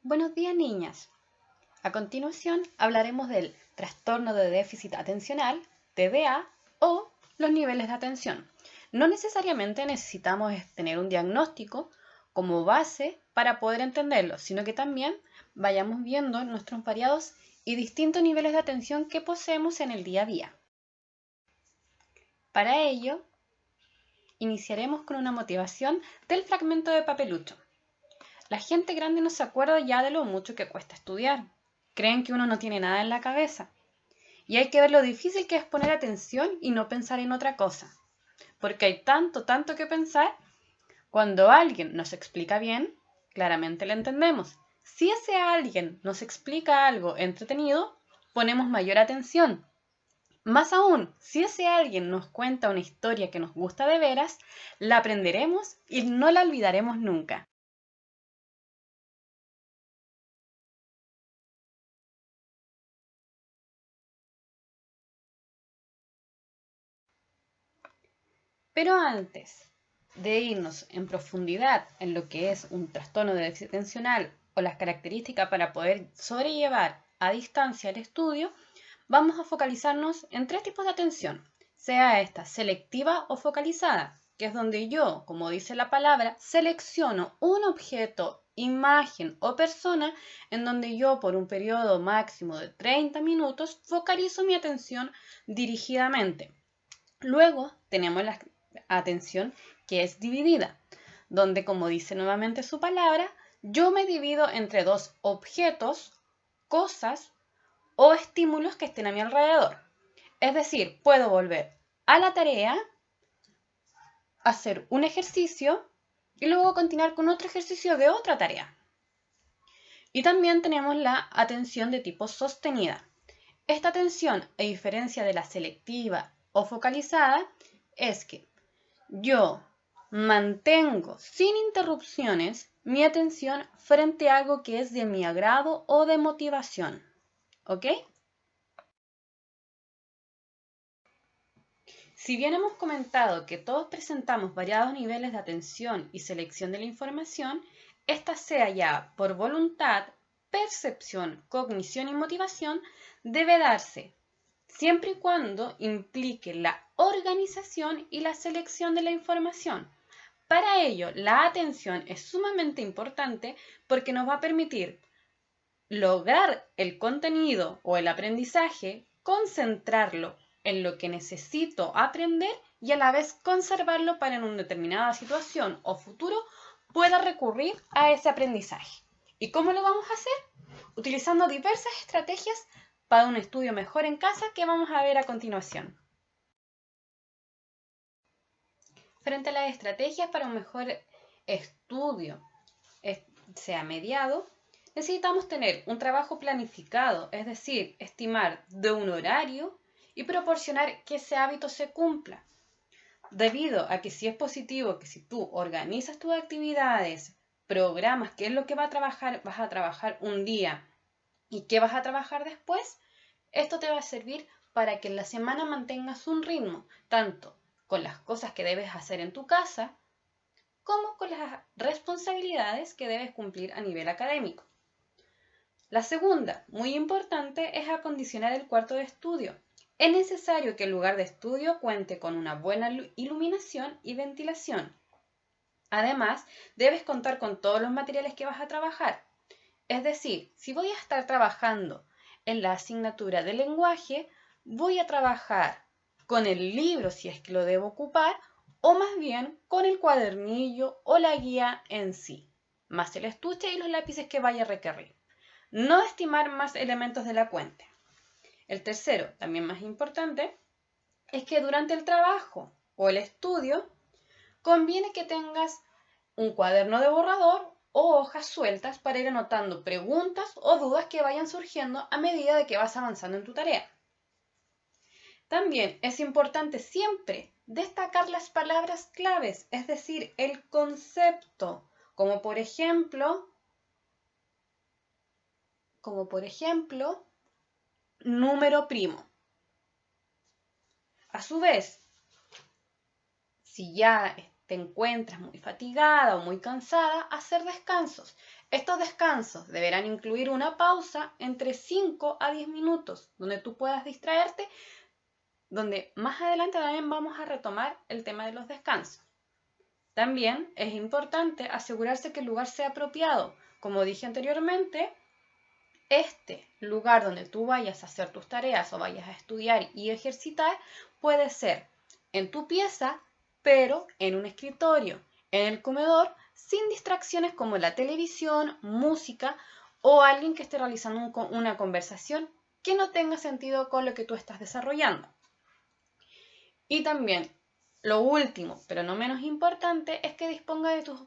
Buenos días, niñas. A continuación hablaremos del trastorno de déficit atencional, TDA, o los niveles de atención. No necesariamente necesitamos tener un diagnóstico como base para poder entenderlo, sino que también vayamos viendo nuestros variados y distintos niveles de atención que poseemos en el día a día. Para ello, iniciaremos con una motivación del fragmento de papelucho. La gente grande no se acuerda ya de lo mucho que cuesta estudiar. Creen que uno no tiene nada en la cabeza. Y hay que ver lo difícil que es poner atención y no pensar en otra cosa. Porque hay tanto que pensar. Cuando alguien nos explica bien, claramente lo entendemos. Si ese alguien nos explica algo entretenido, ponemos mayor atención. Más aún, si ese alguien nos cuenta una historia que nos gusta de veras, la aprenderemos y no la olvidaremos nunca. Pero antes de irnos en profundidad en lo que es un trastorno de déficit atencional o las características para poder sobrellevar a distancia el estudio, vamos a focalizarnos en tres tipos de atención, sea esta selectiva o focalizada, que es donde yo, como dice la palabra, selecciono un objeto, imagen o persona en donde yo por un periodo máximo de 30 minutos focalizo mi atención dirigidamente. Luego tenemos la atención que es dividida, donde, como dice nuevamente su palabra, yo me divido entre dos objetos, cosas o estímulos que estén a mi alrededor. Es decir, puedo volver a la tarea, hacer un ejercicio y luego continuar con otro ejercicio de otra tarea. Y también tenemos la atención de tipo sostenida. Esta atención, a diferencia de la selectiva o focalizada, es que yo mantengo sin interrupciones mi atención frente a algo que es de mi agrado o de motivación. ¿Ok? Si bien hemos comentado que todos presentamos variados niveles de atención y selección de la información, esta sea ya por voluntad, percepción, cognición y motivación, debe darse siempre y cuando implique la organización y la selección de la información. Para ello, la atención es sumamente importante porque nos va a permitir lograr el contenido o el aprendizaje, concentrarlo en lo que necesito aprender y a la vez conservarlo para en una determinada situación o futuro pueda recurrir a ese aprendizaje. ¿Y cómo lo vamos a hacer? Utilizando diversas estrategias para un estudio mejor en casa que vamos a ver a continuación. Frente a las estrategias para un mejor estudio, sea mediado, necesitamos tener un trabajo planificado, es decir, estimar de un horario y proporcionar que ese hábito se cumpla. Debido a que si es positivo, que si tú organizas tus actividades, programas qué es lo que vas a trabajar un día y qué vas a trabajar después, esto te va a servir para que en la semana mantengas un ritmo, tanto con las cosas que debes hacer en tu casa, como con las responsabilidades que debes cumplir a nivel académico. La segunda, muy importante, es acondicionar el cuarto de estudio. Es necesario que el lugar de estudio cuente con una buena iluminación y ventilación. Además, debes contar con todos los materiales que vas a trabajar. Es decir, si voy a estar trabajando en la asignatura de lenguaje, voy a trabajar con el libro si es que lo debo ocupar, o más bien con el cuadernillo o la guía en sí, más el estuche y los lápices que vaya a requerir. No estimar más elementos de la cuenta. El tercero, también más importante, es que durante el trabajo o el estudio conviene que tengas un cuaderno de borrador o hojas sueltas para ir anotando preguntas o dudas que vayan surgiendo a medida de que vas avanzando en tu tarea. También es importante siempre destacar las palabras claves, es decir, el concepto, como por ejemplo, número primo. A su vez, si ya te encuentras muy fatigada o muy cansada, hacer descansos. Estos descansos deberán incluir una pausa entre 5 a 10 minutos, donde tú puedas distraerte, donde más adelante también vamos a retomar el tema de los descansos. También es importante asegurarse que el lugar sea apropiado. Como dije anteriormente, este lugar donde tú vayas a hacer tus tareas o vayas a estudiar y ejercitar puede ser en tu pieza, pero en un escritorio, en el comedor, sin distracciones como la televisión, música o alguien que esté realizando una conversación que no tenga sentido con lo que tú estás desarrollando. Y también, lo último, pero no menos importante, es que disponga de tus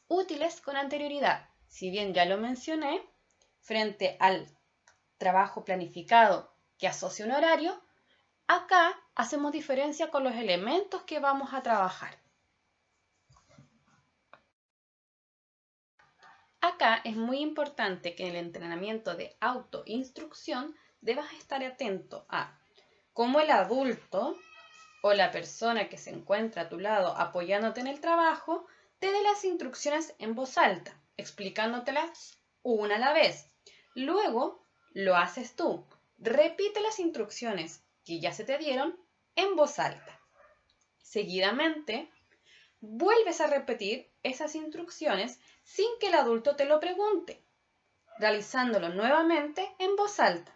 útiles con anterioridad. Si bien ya lo mencioné, frente al trabajo planificado que asocia un horario, acá hacemos diferencia con los elementos que vamos a trabajar. Acá es muy importante que en el entrenamiento de autoinstrucción debas estar atento a cómo el adulto o la persona que se encuentra a tu lado apoyándote en el trabajo te dé las instrucciones en voz alta, explicándotelas una a la vez. Luego lo haces tú. Repite las instrucciones que ya se te dieron en voz alta. Seguidamente, vuelves a repetir esas instrucciones sin que el adulto te lo pregunte, realizándolo nuevamente en voz alta.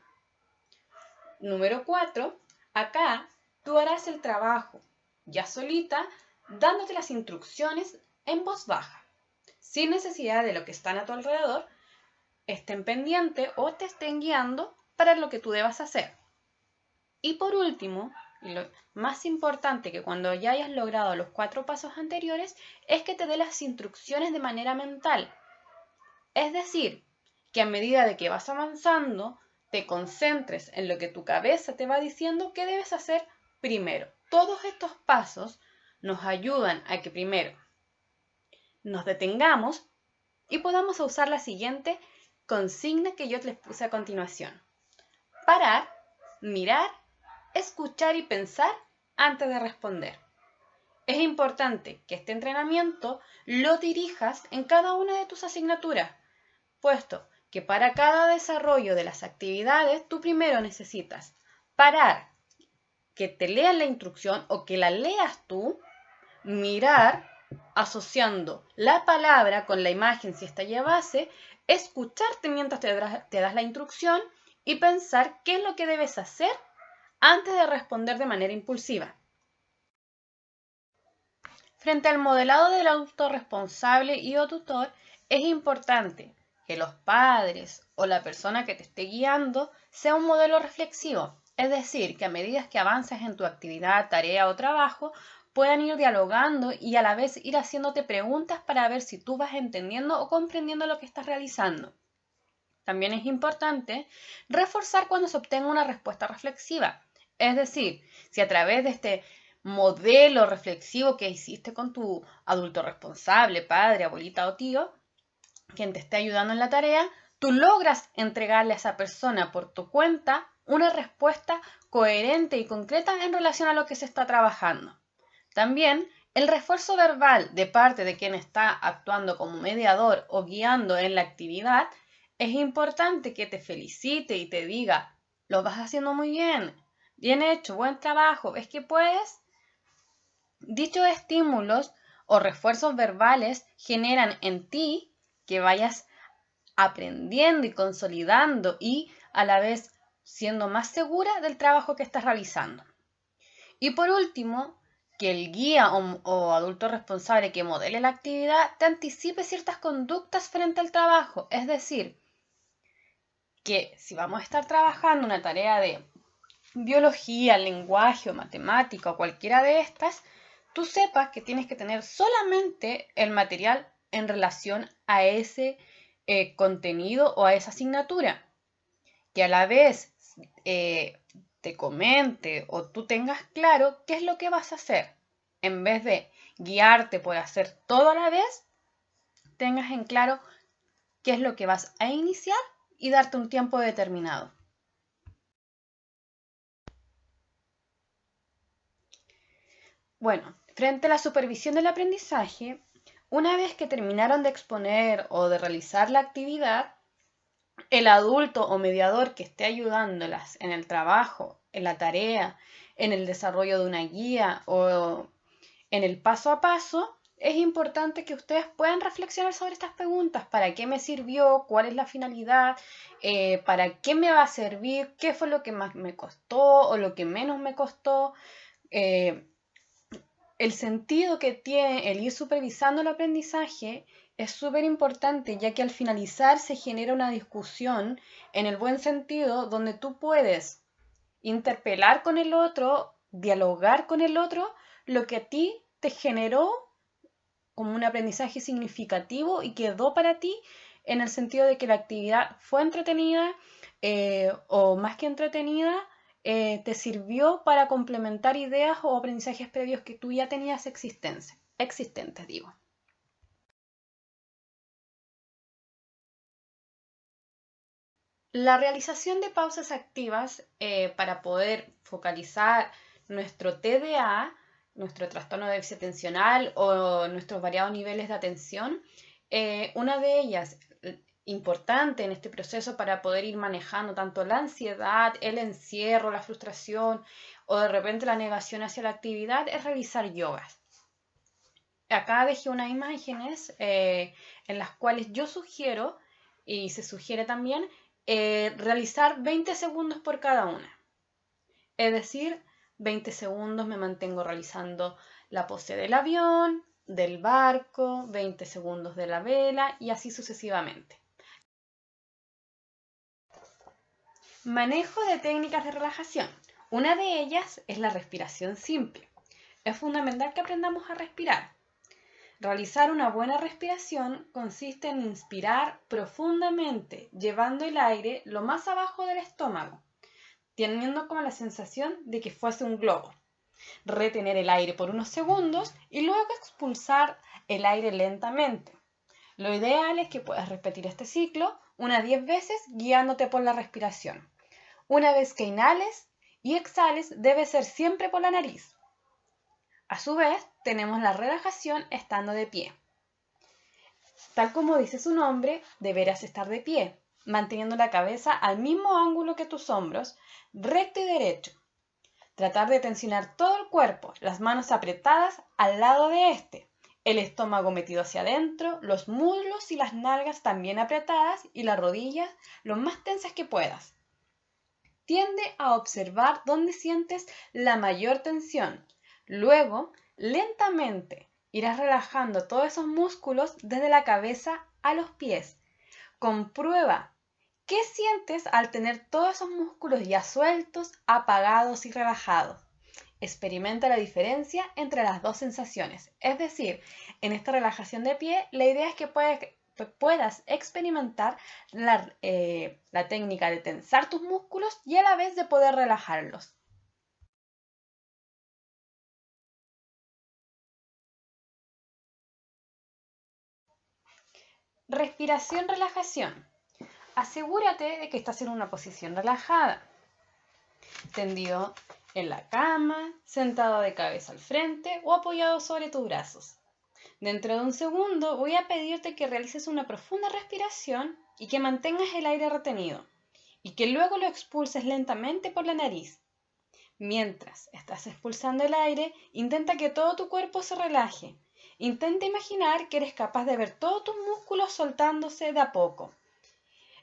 Número 4. Acá tú harás el trabajo ya solita, dándote las instrucciones en voz baja, sin necesidad de lo que están a tu alrededor estén pendientes o te estén guiando para lo que tú debas hacer. Y por último, y lo más importante, que cuando ya hayas logrado los 4 pasos anteriores, es que te dé las instrucciones de manera mental. Es decir, que a medida de que vas avanzando, te concentres en lo que tu cabeza te va diciendo que debes hacer primero. Todos estos pasos nos ayudan a que primero nos detengamos y podamos usar la siguiente consigna que yo les puse a continuación. Parar, mirar, escuchar y pensar antes de responder. Es importante que este entrenamiento lo dirijas en cada una de tus asignaturas, puesto que para cada desarrollo de las actividades tú primero necesitas parar, que te lean la instrucción o que la leas tú, mirar, asociando la palabra con la imagen si esta llevase, escucharte mientras te das la instrucción y pensar qué es lo que debes hacer antes de responder de manera impulsiva. Frente al modelado del adulto responsable y o tutor, es importante que los padres o la persona que te esté guiando sea un modelo reflexivo, es decir, que a medida que avances en tu actividad, tarea o trabajo, puedan ir dialogando y a la vez ir haciéndote preguntas para ver si tú vas entendiendo o comprendiendo lo que estás realizando. También es importante reforzar cuando se obtenga una respuesta reflexiva, es decir, si a través de este modelo reflexivo que hiciste con tu adulto responsable, padre, abuelita o tío, quien te esté ayudando en la tarea, tú logras entregarle a esa persona por tu cuenta una respuesta coherente y concreta en relación a lo que se está trabajando. También el refuerzo verbal de parte de quien está actuando como mediador o guiando en la actividad, es importante que te felicite y te diga, lo vas haciendo muy bien, bien hecho, buen trabajo, ¿ves que puedes? Dichos estímulos o refuerzos verbales generan en ti que vayas aprendiendo y consolidando y a la vez siendo más segura del trabajo que estás realizando. Y por último, que el guía o adulto responsable que modele la actividad te anticipe ciertas conductas frente al trabajo. Es decir, que si vamos a estar trabajando una tarea de biología, lenguaje o matemática o cualquiera de estas, tú sepas que tienes que tener solamente el material en relación a ese contenido o a esa asignatura. Que a la vez te comente o tú tengas claro qué es lo que vas a hacer. En vez de guiarte por hacer todo a la vez, tengas en claro qué es lo que vas a iniciar y darte un tiempo determinado. Bueno, Frente a la supervisión del aprendizaje, una vez que terminaron de exponer o de realizar la actividad, el adulto o mediador que esté ayudándolas en el trabajo, en la tarea, en el desarrollo de una guía o en el paso a paso, es importante que ustedes puedan reflexionar sobre estas preguntas. ¿Para qué me sirvió? ¿Cuál es la finalidad? ¿Para qué me va a servir? ¿Qué fue lo que más me costó o lo que menos me costó? El sentido que tiene el ir supervisando el aprendizaje es súper importante, ya que al finalizar se genera una discusión en el buen sentido donde tú puedes interpelar con el otro, dialogar con el otro, lo que a ti te generó como un aprendizaje significativo y quedó para ti en el sentido de que la actividad fue entretenida o más que entretenida, te sirvió para complementar ideas o aprendizajes previos que tú ya tenías existentes, digo. La realización de pausas activas para poder focalizar nuestro TDA, nuestro trastorno de déficit atencional o nuestros variados niveles de atención, una de ellas importante en este proceso para poder ir manejando tanto la ansiedad, el encierro, la frustración o de repente la negación hacia la actividad es realizar yogas. Acá dejé unas imágenes en las cuales yo sugiero, y se sugiere también, realizar 20 segundos por cada una. Es decir, 20 segundos me mantengo realizando la pose del avión, del barco, 20 segundos de la vela y así sucesivamente. Manejo de técnicas de relajación. Una de ellas es la respiración simple. Es fundamental que aprendamos a respirar. Realizar una buena respiración consiste en inspirar profundamente, llevando el aire lo más abajo del estómago, teniendo como la sensación de que fuese un globo. Retener el aire por unos segundos y luego expulsar el aire lentamente. Lo ideal es que puedas repetir este ciclo unas 10 veces guiándote por la respiración. Una vez que inhales y exhales debe ser siempre por la nariz. A su vez, tenemos la relajación estando de pie. Tal como dice su nombre, deberás estar de pie, manteniendo la cabeza al mismo ángulo que tus hombros, recto y derecho. Tratar de tensionar todo el cuerpo, las manos apretadas al lado de este, el estómago metido hacia adentro, los muslos y las nalgas también apretadas y las rodillas lo más tensas que puedas. Tiende a observar dónde sientes la mayor tensión. Luego, lentamente, irás relajando todos esos músculos desde la cabeza a los pies. Comprueba qué sientes al tener todos esos músculos ya sueltos, apagados y relajados. Experimenta la diferencia entre las dos sensaciones. Es decir, en esta relajación de pie, la idea es que puedas experimentar la técnica de tensar tus músculos y a la vez de poder relajarlos. Respiración, relajación. Asegúrate de que estás en una posición relajada, tendido en la cama, sentado de cabeza al frente o apoyado sobre tus brazos. Dentro de un segundo voy a pedirte que realices una profunda respiración y que mantengas el aire retenido y que luego lo expulses lentamente por la nariz. Mientras estás expulsando el aire, intenta que todo tu cuerpo se relaje. Intenta imaginar que eres capaz de ver todos tus músculos soltándose de a poco.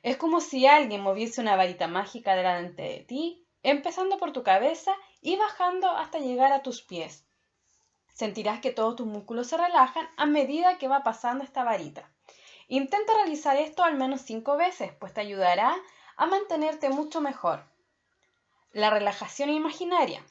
Es como si alguien moviese una varita mágica delante de ti, empezando por tu cabeza y bajando hasta llegar a tus pies. Sentirás que todos tus músculos se relajan a medida que va pasando esta varita. Intenta realizar esto al menos 5 veces, pues te ayudará a mantenerte mucho mejor. La relajación imaginaria.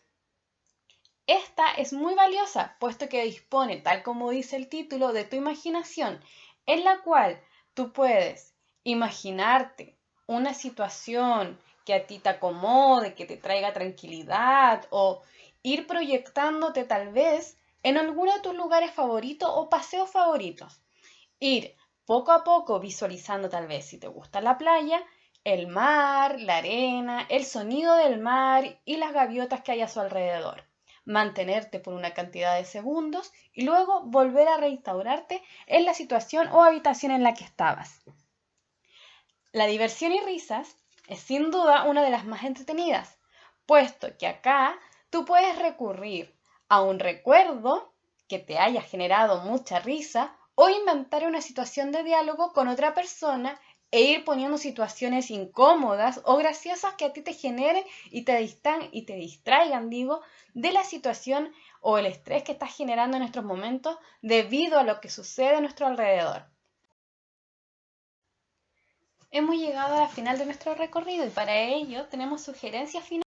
Esta es muy valiosa, puesto que dispone, tal como dice el título, de tu imaginación, en la cual tú puedes imaginarte una situación que a ti te acomode, que te traiga tranquilidad o ir proyectándote tal vez en alguno de tus lugares favoritos o paseos favoritos. Ir poco a poco visualizando tal vez, si te gusta la playa, el mar, la arena, el sonido del mar y las gaviotas que hay a su alrededor. mantenerte por una cantidad de segundos y luego volver a reinstaurarte en la situación o habitación en la que estabas. La diversión y risas es sin duda una de las más entretenidas, puesto que acá tú puedes recurrir a un recuerdo que te haya generado mucha risa o inventar una situación de diálogo con otra persona e ir poniendo situaciones incómodas o graciosas que a ti te generen y te distraigan, de la situación o el estrés que estás generando en estos momentos debido a lo que sucede a nuestro alrededor. Hemos llegado a la final de nuestro recorrido y para ello tenemos sugerencias finales.